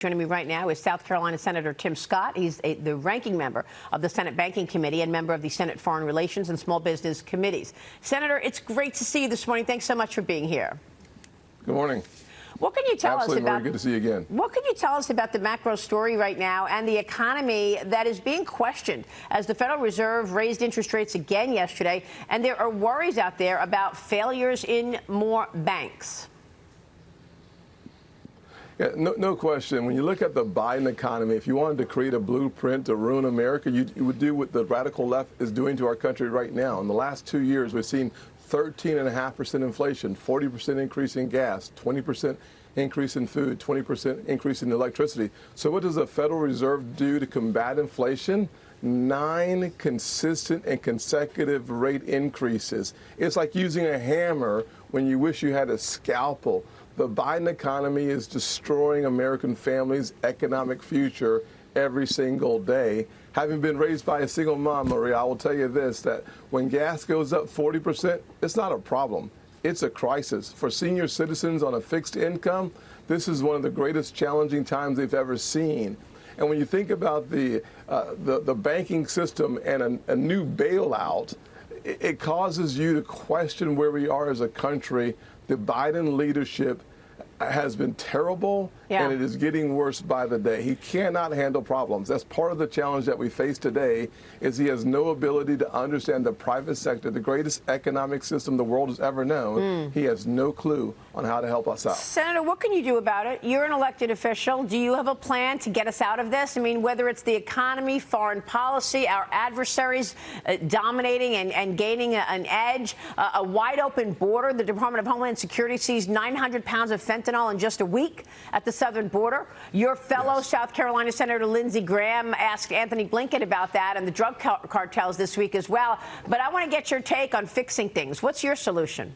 Joining me right now is South Carolina Senator Tim Scott. He's the ranking member of the Senate Banking Committee and member of the Senate Foreign Relations and Small Business Committees. Senator, it's great to see you this morning. Thanks so much for being here. Good morning. What can you tell us about? Very good to see you again. What can you tell us about the macro story right now and the economy that is being questioned as the Federal Reserve raised interest rates again yesterday, and there are worries out there about failures in more banks? Yeah, no question. When you look at the Biden economy, if you wanted to create a blueprint to ruin America, you would do what the radical left is doing to our country right now. In the last 2 years, we've seen 13.5% inflation, 40% increase in gas, 20% increase in food, 20% increase in electricity. So what does the Federal Reserve do to combat inflation? 9 consistent and consecutive rate increases. It's like using a hammer when you wish you had a scalpel. The Biden economy is destroying American families' economic future every single day. Having been raised by a single mom, Maria, I will tell you this, that when gas goes up 40%, it's not a problem. It's a crisis. For senior citizens on a fixed income, this is one of the greatest challenging times they've ever seen. And when you think about the banking system and a new bailout, it causes you to question where we are as a country. The Biden leadership has been terrible, and it is getting worse by the day. He cannot handle problems. That's part of the challenge that we face today, is he has no ability to understand the private sector, the greatest economic system the world has ever known. He has no clue on how to help us out. Senator, what can you do about it? You're an elected official. Do you have a plan to get us out of this? I mean, whether it's the economy, foreign policy, our adversaries dominating and gaining an edge, a wide open border. The Department of Homeland Security seized 900 pounds of fentanyl in just a week at the southern border. Your fellow South Carolina Senator Lindsey Graham asked Anthony Blinken about that and the drug cartels this week as well. But I want to get your take on fixing things. What's your solution?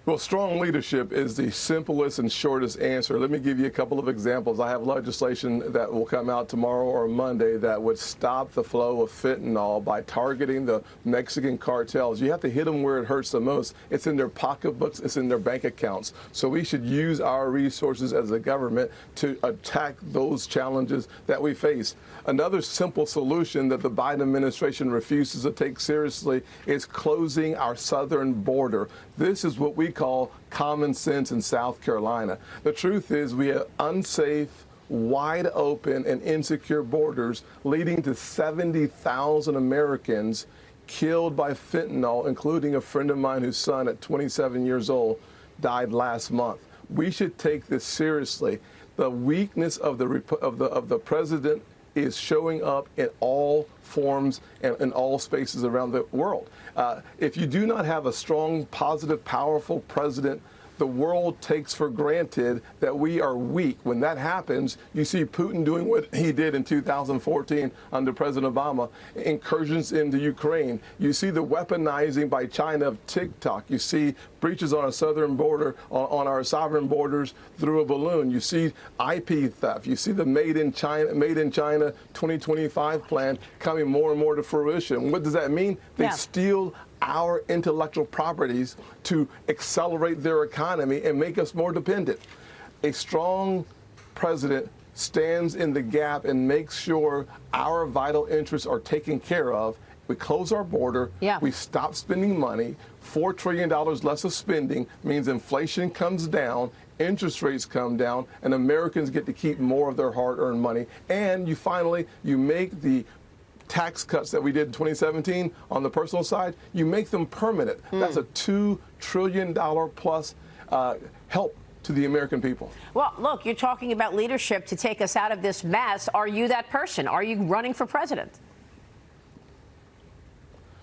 Well, strong leadership is the simplest and shortest answer. Let me give you a couple of examples. I have legislation that will come out tomorrow or Monday that would stop the flow of fentanyl by targeting the Mexican cartels. You have to hit them where it hurts the most. It's in their pocketbooks. It's in their bank accounts. So we should use our resources as a government to attack those challenges that we face. Another simple solution that the Biden administration refuses to take seriously is closing our southern border. This is what we call common sense in South Carolina. The truth is we have unsafe, wide open, and insecure borders leading to 70,000 Americans killed by fentanyl, including a friend of mine whose son at 27 years old died last month. We should take this seriously. The weakness of the president is showing up in all forms and in all spaces around the world. If you do not have a strong, positive, powerful president, the world takes for granted that we are weak. When that happens, you see Putin doing what he did in 2014 under President Obama, incursions into Ukraine. You see the weaponizing by China of TikTok. You see breaches on our southern border, on our sovereign borders through a balloon. You see IP theft. You see the Made in China 2025 plan coming more and more to fruition. What does that mean? They steal our intellectual properties to accelerate their economy and make us more dependent. A strong president stands in the gap and makes sure our vital interests are taken care of. We close our border. We stop spending money. $4 trillion less of spending means inflation comes down, interest rates come down, and Americans get to keep more of their hard-earned money. And you make the tax cuts that we did in 2017 on the personal side, you make them permanent. That's a $2 trillion plus help to the American people. Well, look, you're talking about leadership to take us out of this mess. Are you that person? Are you running for president?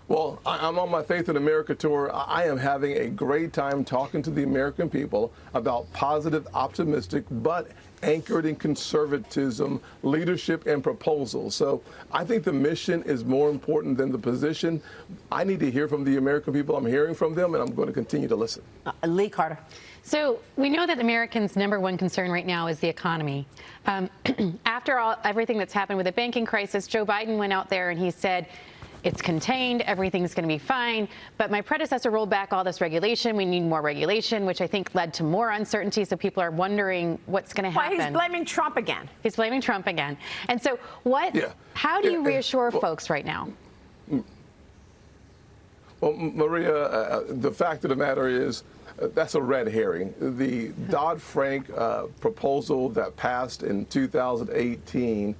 Well, I'm on my Faith in America tour. I am having a great time talking to the American people about positive, optimistic, but anchored in conservatism, leadership, and proposals. So I think the mission is more important than the position. I need to hear from the American people. I'm hearing from them, and I'm going to continue to listen. Lee Carter. So we know that Americans' #1 concern right now is the economy. After everything that's happened with the banking crisis, Joe Biden went out there and he said, it's contained, everything's going to be fine. But my predecessor rolled back all this regulation. We need more regulation, which I think led to more uncertainty. So people are wondering what's going to happen. Why he's blaming Trump again. He's blaming Trump again. And so how do you reassure folks right now? Well, Maria, the fact of the matter is that's a red herring. The Dodd-Frank proposal that passed in 2018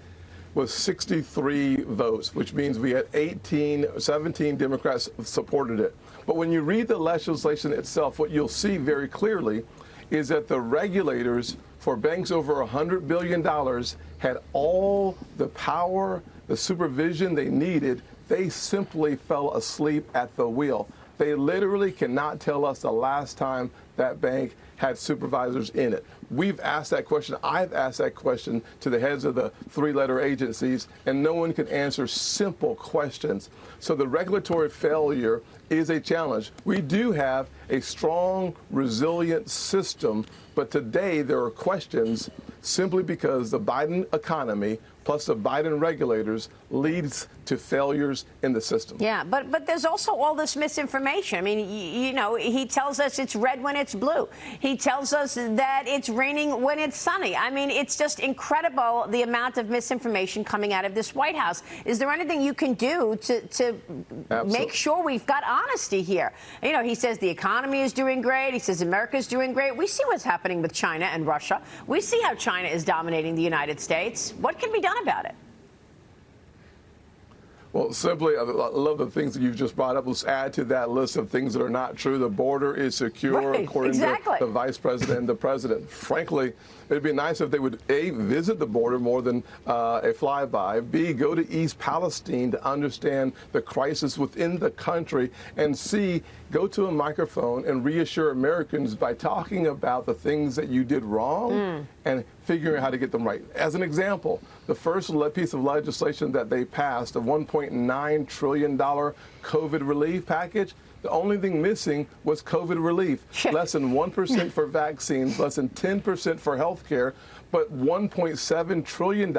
was 63 votes, which means we had 17 Democrats supported it. But when you read the legislation itself, what you'll see very clearly is that the regulators for banks over $100 billion had all the power, the supervision they needed. They simply fell asleep at the wheel. They literally cannot tell us the last time that bank had supervisors in it. We've asked that question. I've asked that question to the heads of the three-letter agencies, and no one can answer simple questions. So the regulatory failure is a challenge. We do have a strong, resilient system, but today there are questions simply because the Biden economy plus the Biden regulators leads to failures in the system. Yeah, but there's also all this misinformation. I mean, you know, he tells us it's red when it's blue. He tells us that it's raining when it's sunny. I mean, it's just incredible the amount of misinformation coming out of this White House. Is there anything you can do to make sure we've got honesty here? You know, he says the economy is doing great. He says America's doing great. We see what's happening with China and Russia. We see how China is dominating the United States. What can be done about it? Well, simply, I love the things that you've just brought up. Let's add to that list of things that are not true. The border is secure, according to the vice president and the president. Frankly, it'd be nice if they would, A, visit the border more than a flyby, B, go to East Palestine to understand the crisis within the country, and C, go to a microphone and reassure Americans by talking about the things that you did wrong and figuring out how to get them right. As an example, the first piece of legislation that they passed, a $1.9 trillion COVID relief package, the only thing missing was COVID relief. Less than 1% for vaccines, less than 10% for health care, but $1.7 trillion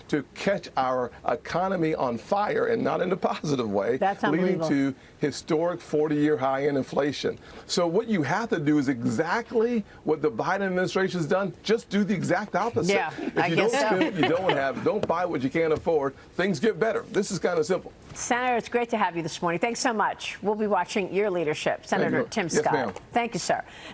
to catch our economy on fire, and not in a positive way, leading to historic 40-year high in inflation. So what you have to do is exactly what the Biden administration has done. Just do the exact opposite. Yeah, if you don't spend what you don't have, don't buy what you can't afford, things get better. This is kind of simple. Senator, it's great to have you this morning. Thanks so much. We'll be watching your leadership. Senator Tim Scott. Yes, ma'am. Thank you, sir.